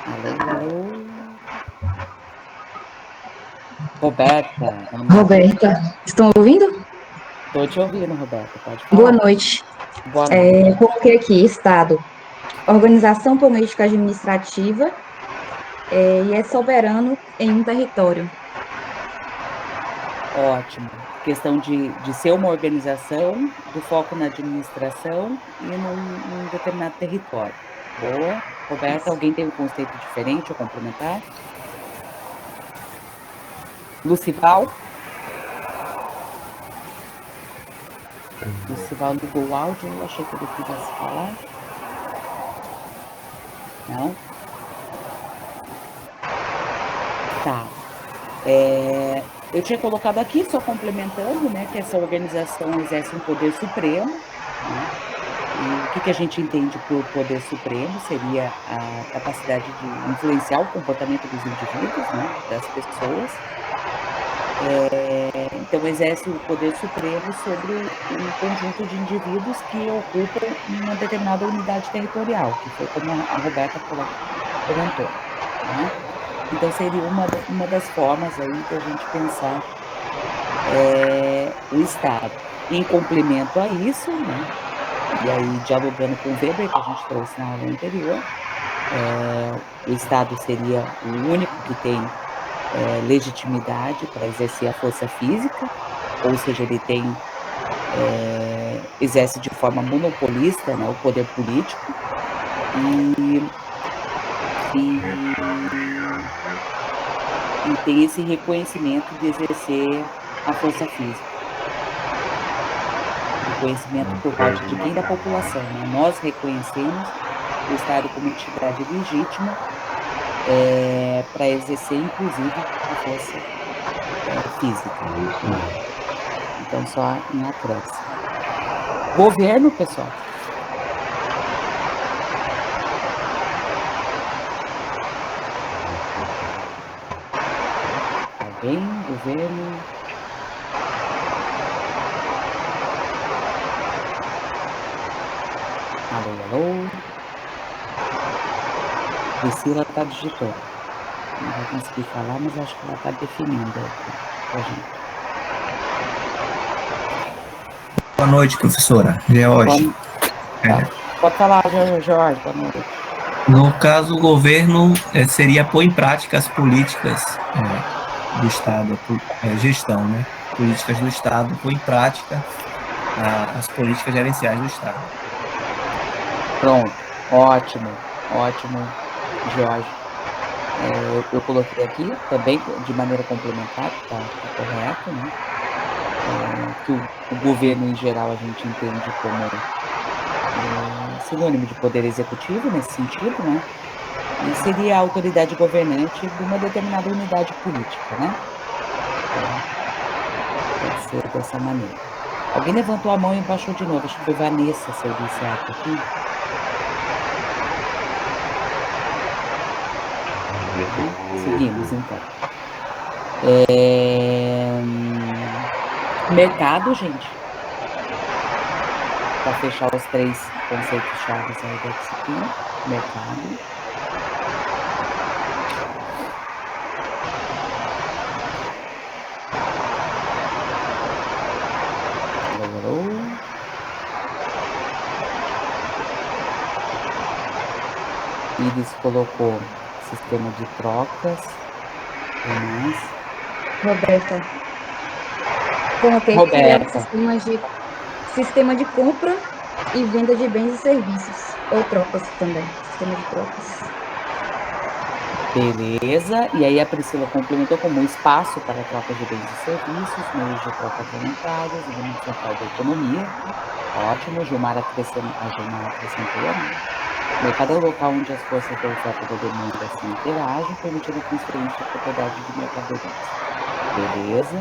Alô, alô. Roberta, vamos lá. Roberta, estão ouvindo? Estou te ouvindo, Roberta, pode Boa falar. noite. Boa noite. Coloquei aqui, Estado, organização política administrativa, e é soberano em um território. Ótimo. Questão de ser uma organização, do foco na administração e num determinado território. Boa. Roberta, Isso. alguém tem um conceito diferente ou complementar? Lucival? Lucival ligou o áudio, eu achei que ele quisesse falar. Não? Tá. Eu tinha colocado aqui, só complementando, né, que essa organização exerce um poder supremo, né? E o que a gente entende por poder supremo seria a capacidade de influenciar o comportamento dos indivíduos, né, das pessoas. Então, exerce o poder supremo sobre um conjunto de indivíduos que ocupam uma determinada unidade territorial, que foi como a Roberta comentou, né? Então, seria uma das formas aí de a gente pensar o Estado. Em complemento a isso, né, e aí dialogando com o Weber, que a gente trouxe na aula anterior, o Estado seria o único que tem legitimidade para exercer a força física, ou seja, ele tem exerce de forma monopolista, né, o poder político e, e tem esse reconhecimento de exercer a força física. Reconhecimento por parte de quem? Da população, né? Nós reconhecemos o Estado como entidade legítima para exercer, inclusive, a força física. Né? Então, só em acréscimo. Governo, pessoal. Alguém? Governo? Alô, alô? Priscila está digitando. Não vai conseguir falar, mas acho que ela está definindo para a gente. Boa noite, professora. George. Pode falar, Jorge, boa noite. No caso, o governo seria pôr em prática as políticas do Estado, gestão, né? Políticas do Estado, pôr em prática as políticas gerenciais do Estado. Pronto, ótimo, Jorge. Eu coloquei aqui também de maneira complementar, tá correto, né? Que o governo em geral a gente entende como sinônimo de poder executivo nesse sentido, né? E seria a autoridade governante de uma determinada unidade política, né? Então, pode ser dessa maneira. Alguém levantou a mão e baixou de novo, acho que foi Vanessa, se eu li certo aqui. Seguimos, então. Mercado, gente. Para fechar os 3 conceitos chaves aí da disciplina. Mercado. Alô. Iris colocou sistema de trocas. Mais. Roberta, coloquei que é um sistema de compra e venda de bens e serviços, ou trocas também, sistema de trocas. Beleza. E aí a Priscila complementou como um espaço para a troca de bens e serviços, meios de troca voluntários, elemento central da economia. Ótimo, a Gilmar acrescentou, né? O mercado é o local onde as forças da oferta e da demanda se interagem, permitindo a transferência de propriedade de mercadorias. Beleza.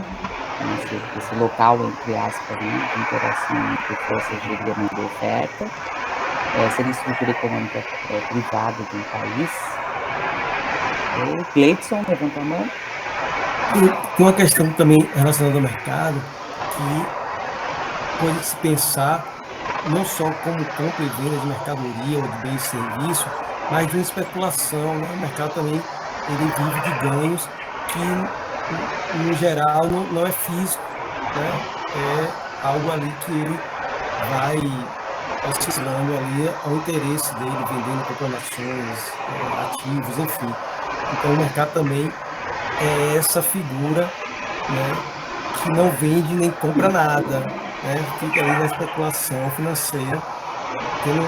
Então, esse local, entre aspas, né, de interação entre forças de demanda e oferta. Seria a estrutura econômica privada de um país. Gleidson, levantou a mão. Tem uma questão também relacionada ao mercado que pode se pensar não só como compra e venda de mercadoria ou de bens e serviços, mas de uma especulação, né? O mercado também ele vive de ganhos que, no geral, não é físico, né? É algo ali que ele vai oscilando ali ao interesse dele, vendendo comprovações, ativos, enfim. Então, o mercado também é essa figura, né, que não vende nem compra nada, né? Fica ali na especulação financeira, tendo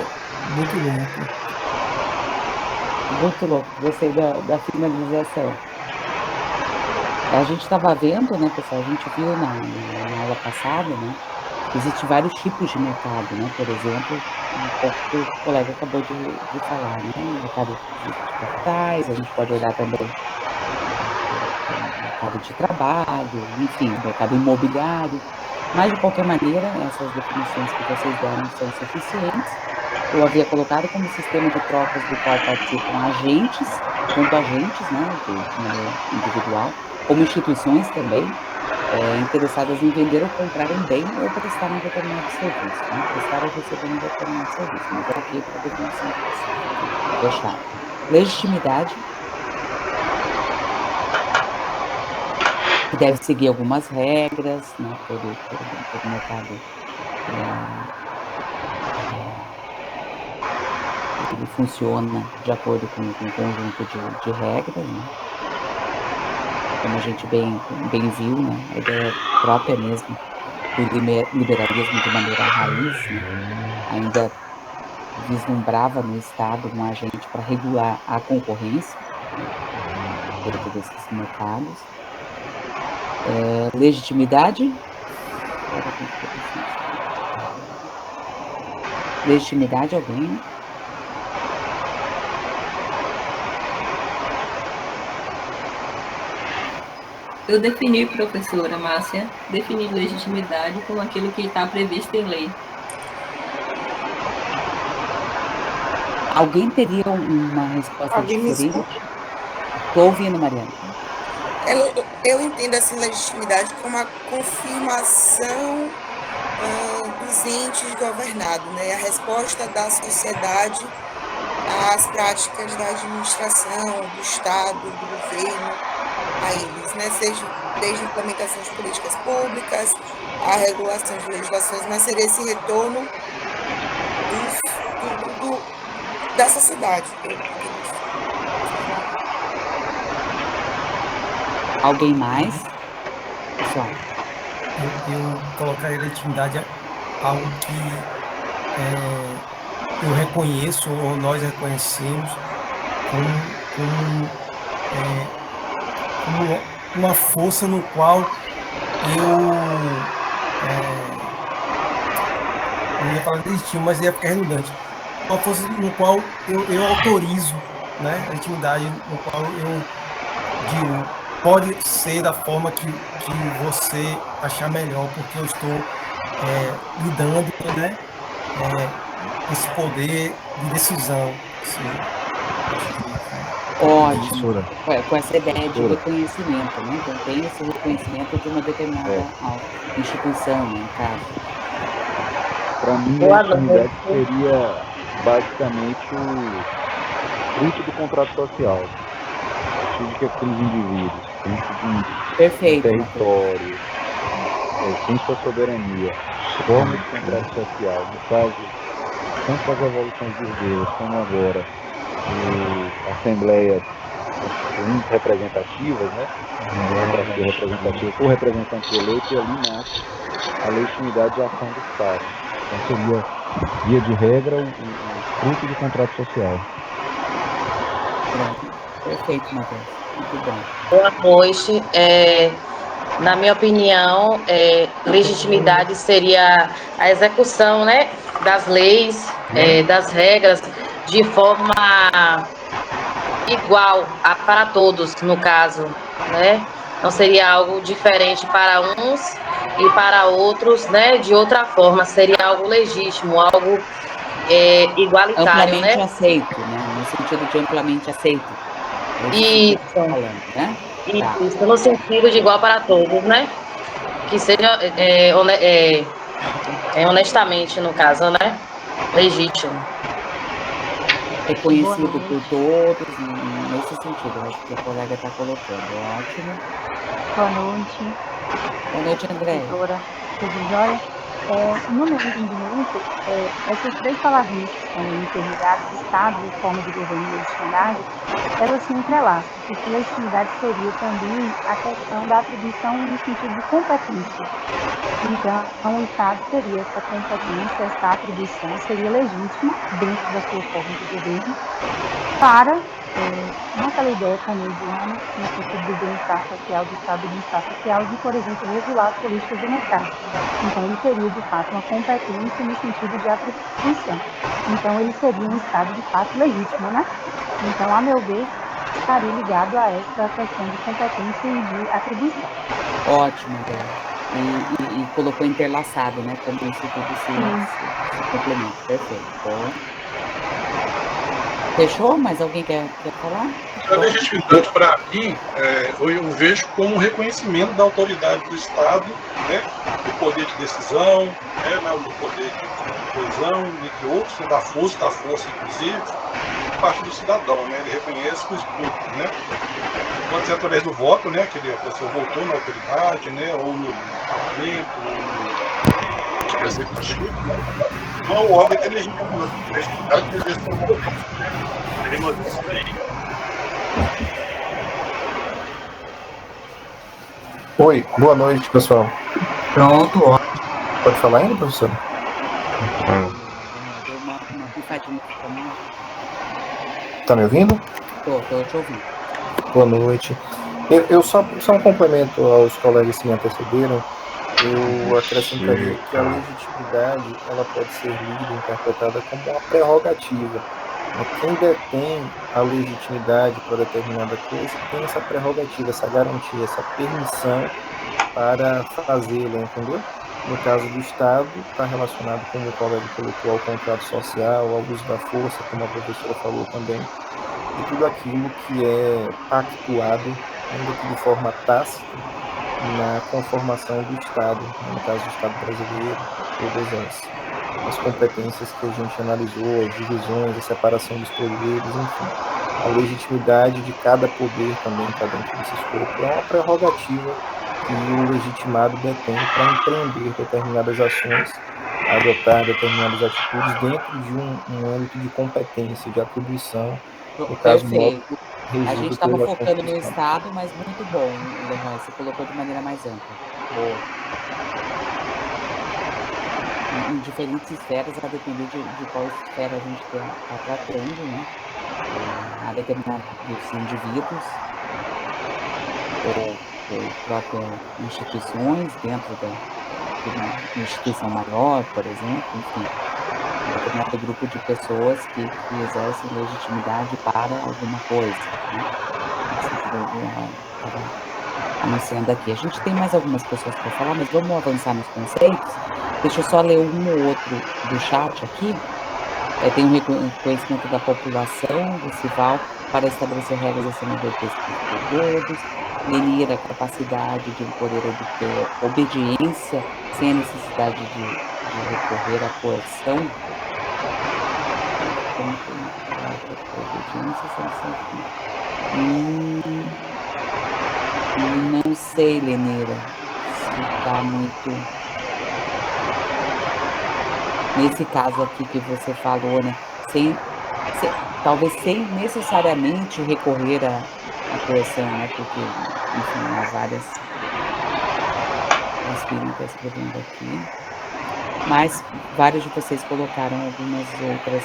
muito lucro. Muito louco, gostei da finalização. A gente estava vendo, né, pessoal, a gente viu na aula passada, né, que existem vários tipos de mercado, né, por exemplo, um pouco que o colega acabou de falar, né, mercado de capitais, a gente pode olhar também mercado de trabalho, enfim, mercado imobiliário, mas de qualquer maneira, essas definições que vocês deram são suficientes. Eu havia colocado como sistema de trocas do qual participam agentes, tanto agentes, né, de maneira individual, como instituições também, interessadas em vender ou comprar um bem ou prestar um determinado serviço, né, prestar ou receber um determinado serviço, mas é ok para a definição de vocês. Fechado. Legitimidade, que deve seguir algumas regras, né, todo mercado ele funciona de acordo com um conjunto de regras, né? Como a gente bem viu, né? A ideia própria mesmo do liberalismo de maneira raiz, né? Ainda vislumbrava no Estado um agente para regular a concorrência, né, dentro desses mercados. Legitimidade. Legitimidade, alguém? Eu defini, professora Márcia, definir legitimidade como aquilo que está previsto em lei. Alguém teria uma resposta diferente? Estou ouvindo, Mariana. Eu entendo essa legitimidade como a confirmação dos entes governados, né? A resposta da sociedade às práticas da administração, do Estado, do governo, a eles, né? Seja desde a implementação de políticas públicas, a regulação de legislações, mas seria esse retorno da sociedade. Alguém mais? Pessoal. Eu colocaria legitimidade algo que eu reconheço, ou nós reconhecemos, como uma força no qual eu ia falar legítimo, mas ia ficar redundante. Uma força no qual eu autorizo, né, a legitimidade, no qual eu digo, pode ser da forma que você achar melhor, porque eu estou lhe dando, né, esse poder de decisão. Ótimo. Com essa ideia de reconhecimento, né? Então tem esse reconhecimento de uma determinada instituição, né, em caso. Para mim, a legitimidade seria basicamente o fruto do contrato social. Acho que aqueles indivíduos, dentro de território, sem sua soberania, forma de contrato social, no caso, tanto as revoluções burguesas como agora, assembleias representativas, né? Representativa por representante eleito, e ali nasce a legitimidade de ação do Estado. Então seria, via de regra, o fruto do contrato social. Perfeito, Matheus. Muito bom. Boa noite. Na minha opinião, legitimidade seria a execução, né, das leis, das regras, de forma igual para todos, no caso, né? Não seria algo diferente para uns e para outros, né? De outra forma, seria algo legítimo, algo igualitário, amplamente né? aceito, né? No sentido de amplamente aceito. Isso. Falando, né? Isso, no sentido de igual para todos, né? Que seja honestamente, no caso, né? Legítimo. reconhecido por todos, nesse sentido, acho que a colega está colocando. Ótimo. Boa noite. Boa noite, André. Doutora, tudo jóia? No meu entendimento, essas três palavrinhas que estão interligadas, Estado, forma de governo e legitimidade, elas se entrelaçam, porque legitimidade seria também a questão da atribuição no sentido de competência. Então, o Estado teria essa competência, essa atribuição seria legítima dentro da sua forma de governo para, naquela ideia keynesiana, no sentido do bem-estar social, do Estado do bem-estar social, de, por exemplo, regular as políticas do mercado. Então, ele teria, de fato, uma competência no sentido de atribuição. Então, ele seria um Estado, de fato, legítimo, né? Então, a meu ver, estaria ligado a essa questão de competência e de atribuição. Ótimo, André. E colocou interlaçado, né? Como isso tudo se complementa. Perfeito. Bom. Fechou? Mais alguém quer falar? A legitimidade, para mim, eu vejo como um reconhecimento da autoridade do Estado, né, do poder de decisão, né, do poder de coesão, entre outros, né, da força, inclusive, por parte do cidadão. Né, ele reconhece o espírito, né? Pode ser através do voto, né, que a pessoa votou na autoridade, né, ou no parlamento, ou no executivo. Né? Então, o órgão é legítimo, legitimidade que exerce o governo. Isso aí. Oi, boa noite, pessoal. Pronto, ótimo. Pode falar ainda, professor? Deu uma pifadinha. Tá me ouvindo? Tô te ouvindo. Boa noite. Eu só um complemento aos colegas que me antecederam. Eu acrescentaria que a legitimidade ela pode ser lida e interpretada como uma prerrogativa. Quem detém a legitimidade para determinada coisa tem essa prerrogativa, essa garantia, essa permissão para fazê-la, entendeu? No caso do Estado, está relacionado, como o colega colocou, ao contrato social, ao uso da força, como a professora falou também, e tudo aquilo que é pactuado, ainda que de forma tácita, na conformação do Estado, no caso do Estado brasileiro, todas as competências que a gente analisou, as divisões, a separação dos poderes, enfim. A legitimidade de cada poder também está dentro desse escopo. É uma prerrogativa que o legitimado detém para empreender determinadas ações, adotar determinadas atitudes dentro de um âmbito de competência, de atribuição, no caso Perfeito. A gente estava focando no Estado, mas muito bom, Leroy, você colocou de maneira mais ampla. Boa. Em diferentes esferas, a depender de qual esfera a gente está tratando, né? A determinar dos indivíduos ou próprias instituições dentro de uma instituição maior, por exemplo, enfim, um determinado grupo de pessoas que exercem legitimidade para alguma coisa, né? Anunciando aqui. A gente tem mais algumas pessoas para falar, mas vamos avançar nos conceitos. Deixa eu só ler um ou outro do chat aqui. Tem um reconhecimento da população, do CIVAL, para estabelecer regras acima do texto de todos, lenir a capacidade de poder obter obediência sem a necessidade de recorrer à coerção. Não sei, Lenira, se está muito... Nesse caso aqui que você falou, né? Talvez sem necessariamente recorrer à coerção, né? Porque, enfim, há várias espíritas escrevendo aqui. Mas vários de vocês colocaram algumas outras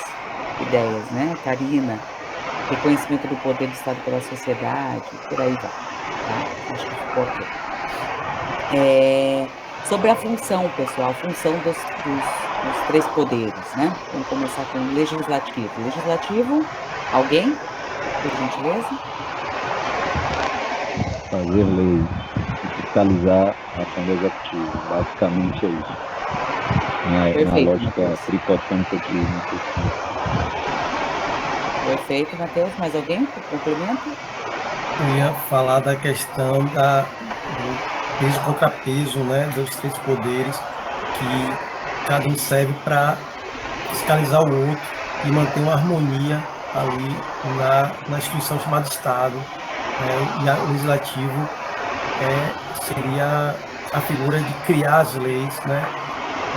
ideias, né? Karina, reconhecimento do poder do Estado pela sociedade, por aí vai. Tá? Acho que ficou ok. Sobre a função, pessoal, a função dos três poderes, né? Vamos começar com o legislativo. Legislativo, alguém, por gentileza? Fazer lei e fiscalizar a ação do executivo, basicamente é isso. Na lógica tricotâmica aqui no texto. Perfeito, Matheus. Mais alguém por complemento? Eu ia falar da questão do peso e contrapeso, né, dos três poderes, que cada um serve para fiscalizar o outro e manter uma harmonia ali na instituição chamada Estado, né? E o legislativo seria a figura de criar as leis, né?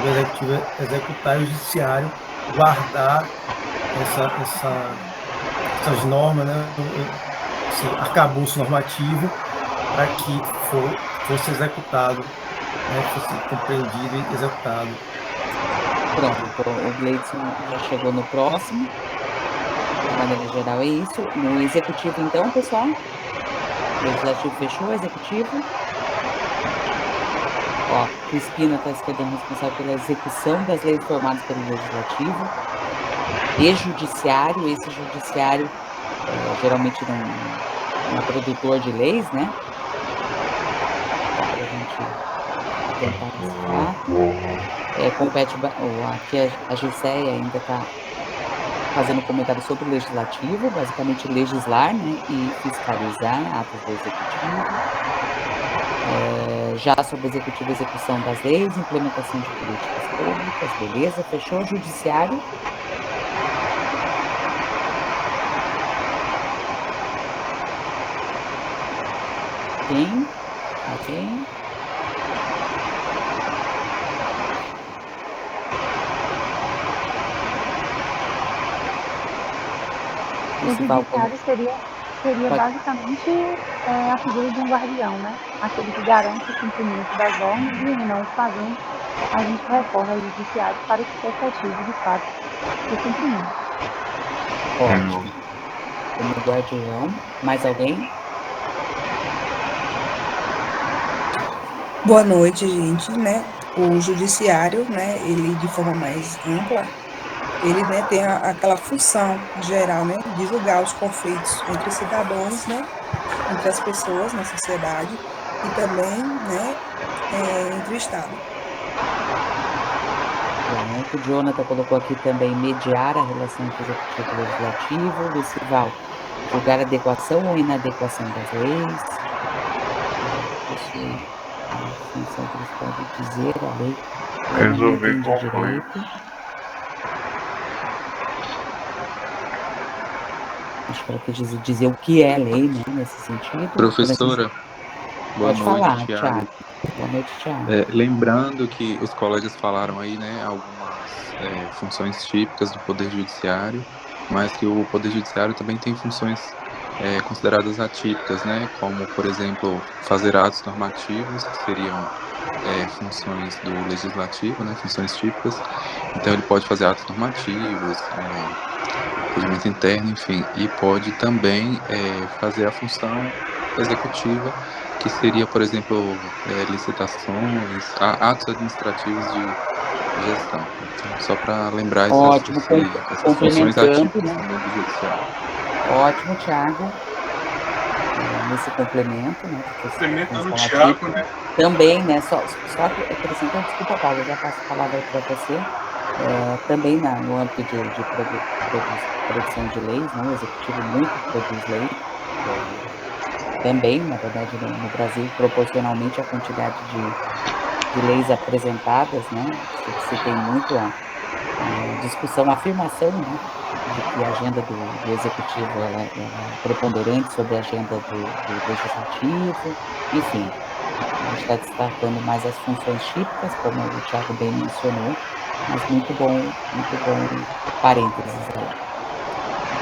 O executivo executar e o judiciário guardar essas normas, né? Esse arcabouço normativo para que fosse executado, né? Fosse compreendido e executado. Pronto, o Gleidson já chegou no próximo. De maneira geral é isso. No executivo, então, pessoal? O legislativo fechou, o executivo. Ó, Crispina está escrevendo responsável pela execução das leis formadas pelo legislativo. E judiciário, esse judiciário geralmente não é produtor de leis, né? Para a gente tentar explicar. Compete, aqui a Giseia ainda está fazendo comentário sobre o legislativo, basicamente legislar, né, e fiscalizar atos do executivo. Já sobre o executivo, execução das leis, implementação de políticas públicas, beleza, fechou. O judiciário. Quem? Ok. O judiciário seria basicamente a figura de um guardião, né? Aquele que garante o cumprimento das normas e, não o fazendo, a gente recorre ao judiciário para que seja efetivo, de fato, o cumprimento. Ótimo. Como guardião, mais alguém? Boa noite, gente, né? O judiciário, né, ele de forma mais ampla, ele, né, tem aquela função geral, né, de julgar os conflitos entre os cidadãos, né, entre as pessoas na sociedade e também, né, entre o Estado. Pronto, o Jonathan colocou aqui também mediar a relação entre o executivo e o legislativo. Lucival, julgar adequação ou inadequação das leis. A função que eles podem dizer a lei. Resolver conflito. Acho que ela quer dizer o que é lei, né, nesse sentido. Professora, boa pode noite, falar, Thiago. Boa noite, Thiago. Lembrando que os colegas falaram aí, né, algumas funções típicas do Poder Judiciário, mas que o Poder Judiciário também tem funções consideradas atípicas, né, como, por exemplo, fazer atos normativos, que seriam funções do Legislativo, né, funções típicas. Então, ele pode fazer atos normativos, procedimento interno, enfim, e pode também fazer a função executiva, que seria, por exemplo, licitações, atos administrativos de gestão. Então, só para lembrar essas funções atípicas, né, também do judiciário. Ótimo, Thiago. Nesse complemento, né? Complementando o Thiago, né? Também, né? Só acrescentando, desculpa, Paulo, eu já passo a palavra para você. Também no âmbito de produção de leis, né? O executivo muito produz lei. Também, na verdade, no Brasil, proporcionalmente à quantidade de leis apresentadas, né? Se tem muito a discussão, a afirmação, né? De que a agenda do executivo ela é preponderante sobre a agenda do legislativo, enfim, a gente está destacando mais as funções típicas, como o Thiago bem mencionou, mas muito bom parênteses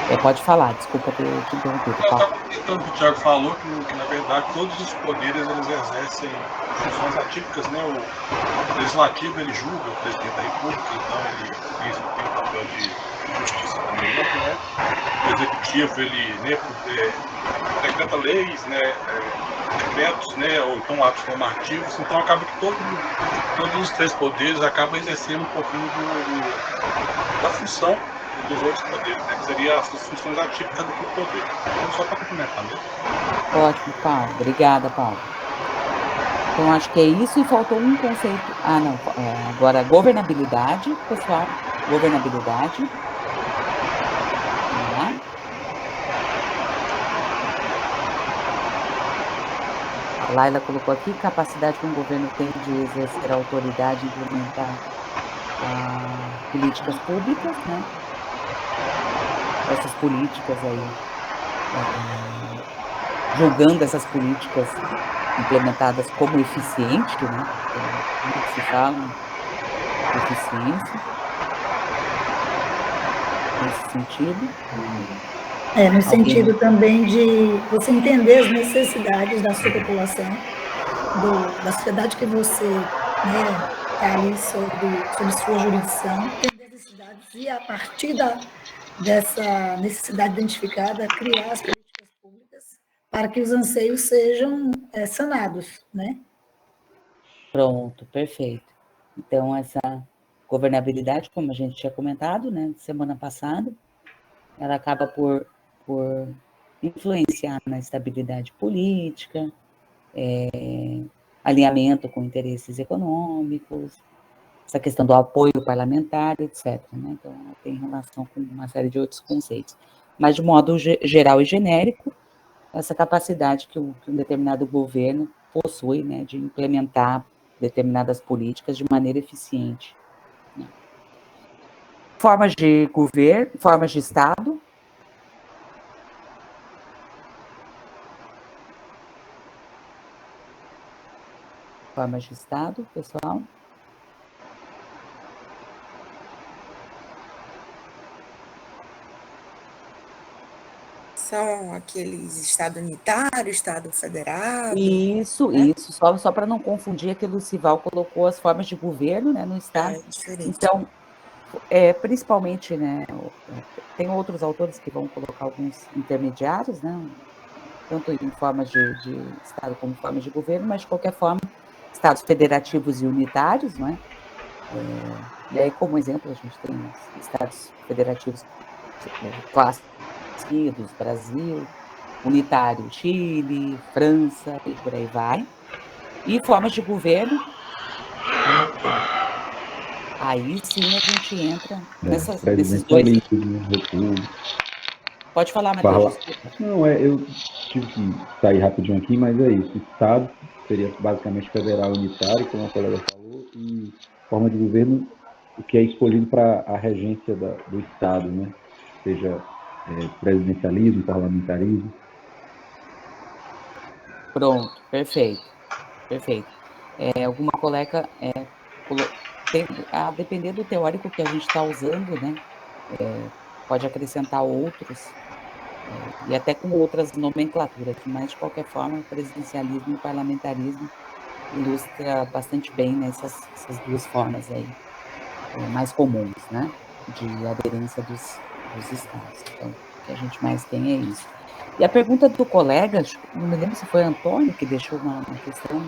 aí. Pode falar, desculpa ter te interrompido. Só completando o que o Thiago falou, que na verdade todos os poderes eles exercem funções atípicas, né? O legislativo ele julga o presidente da República, então ele tem o papel de justiça também, né? O executivo ele, né, decreta leis, né, decretos, né, ou então atos normativos, então acaba que todos os três poderes acabam exercendo um pouquinho da função dos outros poderes, né, que seriam as funções atípicas do poder. Então, só para complementar mesmo. Ótimo, Paulo. Obrigada, Paulo. Então, acho que é isso e faltou um conceito. Não. Agora, governabilidade, pessoal. Governabilidade. A Laila colocou aqui, capacidade que um governo tem de exercer a autoridade e implementar políticas públicas, né? essas políticas aí, julgando essas políticas implementadas como eficiente, né? Como se fala de eficiência nesse sentido. No sentido também de você entender as necessidades da sua população, da sociedade que você está ali sob sua jurisdição, entender as necessidades e, a partir dessa necessidade identificada, criar as políticas públicas para que os anseios sejam sanados, né? Pronto, perfeito. Então, essa governabilidade, como a gente tinha comentado, né, semana passada, ela acaba por influenciar na estabilidade política, alinhamento com interesses econômicos, essa questão do apoio parlamentar, etc. Né? Então, ela tem relação com uma série de outros conceitos. Mas, de modo geral e genérico, essa capacidade que um determinado governo possui, né, de implementar determinadas políticas de maneira eficiente. Né? Formas de governo, formas de Estado. Formas de Estado, pessoal. São aqueles Estado unitário, Estado federado. Isso, né? Isso. Só para não confundir, aqui o Lucival colocou as formas de governo, né, no Estado. Então, principalmente, né, tem outros autores que vão colocar alguns intermediários, né, tanto em formas de Estado como formas de governo, mas, de qualquer forma, Estados federativos e unitários, não é? E aí, como exemplo, a gente tem os Estados federativos clássicos, Brasil, unitário, Chile, França, e por aí vai. E formas de governo, aí sim a gente entra nesses dois. Pode falar, Matheus. Não, eu tive que sair rapidinho aqui, mas é isso. Estado seria basicamente federal unitário, como a colega falou, e forma de governo, o que é escolhido para a regência do Estado, né? Seja presidencialismo, parlamentarismo. Pronto, perfeito. Alguma colega, a depender do teórico que a gente está usando, né, pode acrescentar outros, e até com outras nomenclaturas, mas, de qualquer forma, o presidencialismo e o parlamentarismo ilustra bastante bem nessas duas formas aí, mais comuns, né, de aderência dos estados. Então, o que a gente mais tem é isso. E a pergunta do colega, não me lembro se foi Antônio que deixou uma questão,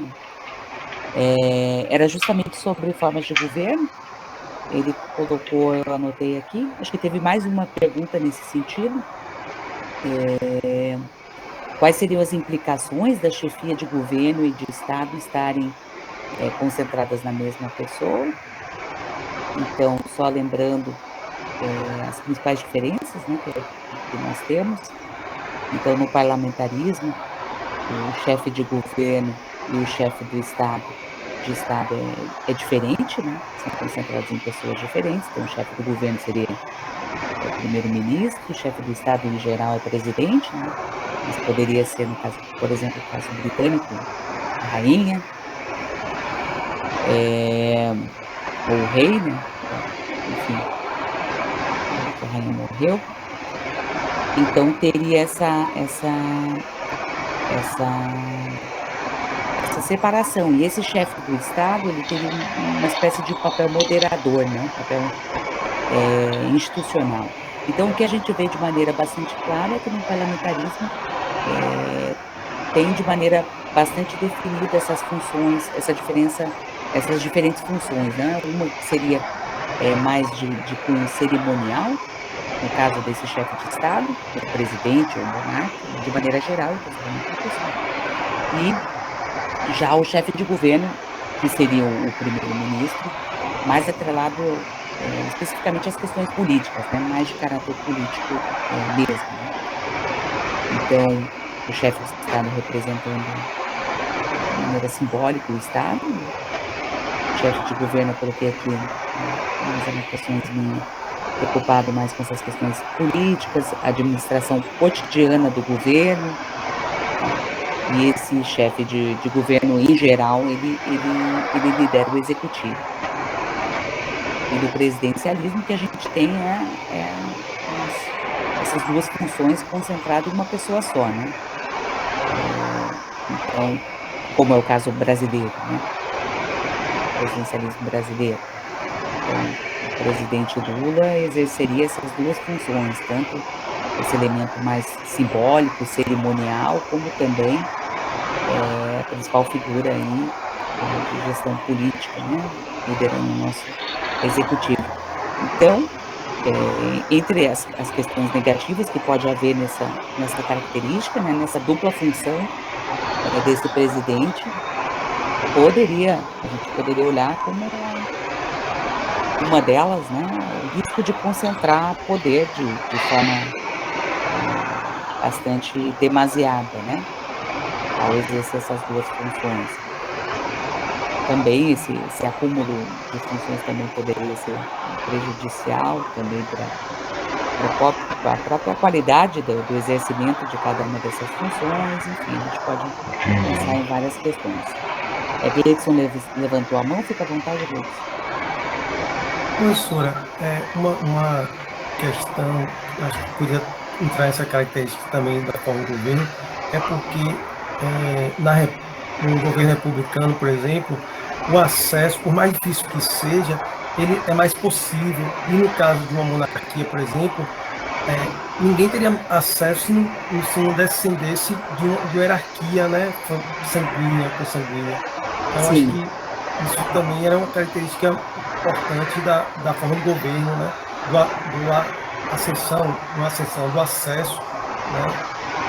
era justamente sobre formas de governo. Ele colocou, eu anotei aqui, acho que teve mais uma pergunta nesse sentido. Quais seriam as implicações da chefia de governo e de Estado estarem concentradas na mesma pessoa? Então, só lembrando as principais diferenças, né, que nós temos. Então, no parlamentarismo, o chefe de governo e o chefe de Estado é diferente, né? São concentrados em pessoas diferentes. Então, o chefe do governo seria o primeiro-ministro, o chefe do Estado, em geral, é o presidente, né? Mas poderia ser, no caso, por exemplo, no caso britânico, a rainha, ou o rei, né? Enfim, a rainha morreu. Então, teria essa separação. E esse chefe do Estado, ele teria uma espécie de papel moderador, né? Um papel institucional. Então, o que a gente vê de maneira bastante clara é que no parlamentarismo tem de maneira bastante definida essas funções, essa diferença, essas diferentes funções, né? Uma que seria mais de cunho cerimonial, no caso desse chefe de Estado, o presidente ou o monarca, de maneira geral, e já o chefe de governo, que seria o primeiro-ministro, mais atrelado especificamente às questões políticas, né? Mais de caráter político mesmo. Né? Então, o chefe de Estado representando de maneira simbólica o Estado, o chefe de governo, eu coloquei aqui umas anotações minhas, preocupado mais com essas questões políticas, administração cotidiana do governo, e esse chefe de governo, em geral, ele lidera o executivo. E do presidencialismo que a gente tem essas duas funções concentradas em uma pessoa só, né? Então, como é o caso brasileiro, né? O presidencialismo brasileiro. Então, o presidente Lula exerceria essas duas funções, tanto esse elemento mais simbólico, cerimonial, como também a principal figura aí de gestão política, né? Liderando o nosso executivo. Então, entre as questões negativas que pode haver nessa característica, né, nessa dupla função desse presidente, a gente poderia olhar como uma delas, né, o risco de concentrar poder de forma bastante demasiada, né, ao exercer essas duas funções. Também esse acúmulo de funções também poderia ser prejudicial também para a própria qualidade do exercimento de cada uma dessas funções. Enfim, a gente pode pensar em várias questões. Gleidson levantou a mão, fica à vontade, Gleidson. Professora, uma questão, acho que podia entrar essa característica também da forma do governo, é porque no governo republicano, por exemplo, o acesso, por mais difícil que seja, ele é mais possível. E no caso de uma monarquia, por exemplo, ninguém teria acesso se não descendesse de uma hierarquia, né, sanguínea, consanguínea. Então, acho que isso também era uma característica importante da forma do governo, né, uma ascensão do acesso, né,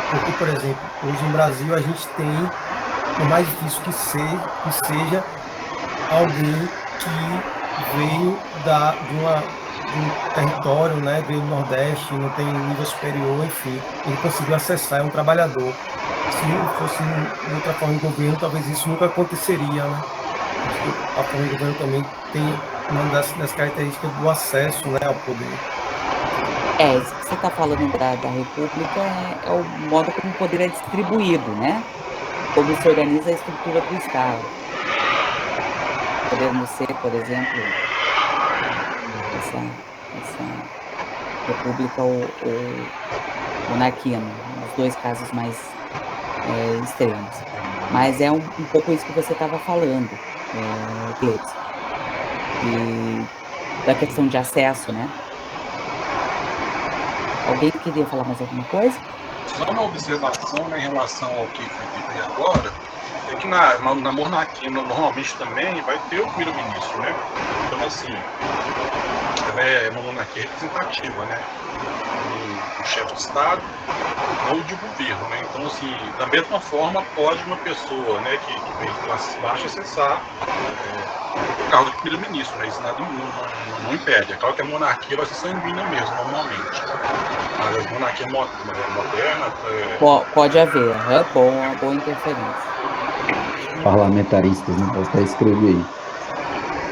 porque, por exemplo, hoje no Brasil a gente tem, por mais difícil que seja, alguém que veio de um território, né, veio do Nordeste, não tem nível superior, enfim, ele conseguiu acessar, é um trabalhador. Se fosse de outra forma de governo, talvez isso nunca aconteceria, né? A forma de governo também tem uma das características do acesso, né, ao poder. Isso que você está falando da República é o modo como o poder é distribuído, né? Como se organiza a estrutura do Estado. Podemos ser, por exemplo, essa república ou monarquia, nos dois casos mais extremos. Mas é um pouco isso que você estava falando, Gleidson, e da questão de acesso, né? Alguém queria falar mais alguma coisa? Só uma observação, né, em relação ao que foi dito agora, é que na monarquia normalmente também vai ter o primeiro-ministro, né? Então, assim, é uma monarquia representativa, né? O chefe de Estado ou de governo, né? Então, assim, da mesma forma, pode uma pessoa, né, que vem de classe baixa acessar o cargo de primeiro-ministro, né? Isso nada não impede. É claro que a monarquia vai ser sanguínea mesmo, normalmente. Mas as monarquias modernas... Pode haver, uma boa interferência. Parlamentaristas, né? Eu até escrevi aí.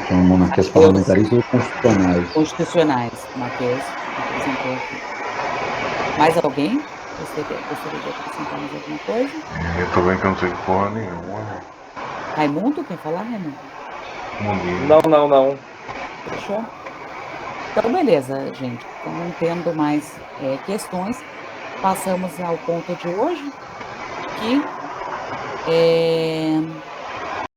São monarquias parlamentaristas ou constitucionais? Constitucionais, Matheus apresentou aqui. Mais alguém? Gostaria de acrescentar mais alguma coisa? Eu também que não sei de porra nenhuma, né? Raimundo, quer falar, Raimundo? Não. Fechou? Então, beleza, gente. Então, não tendo mais questões, passamos ao ponto de hoje, que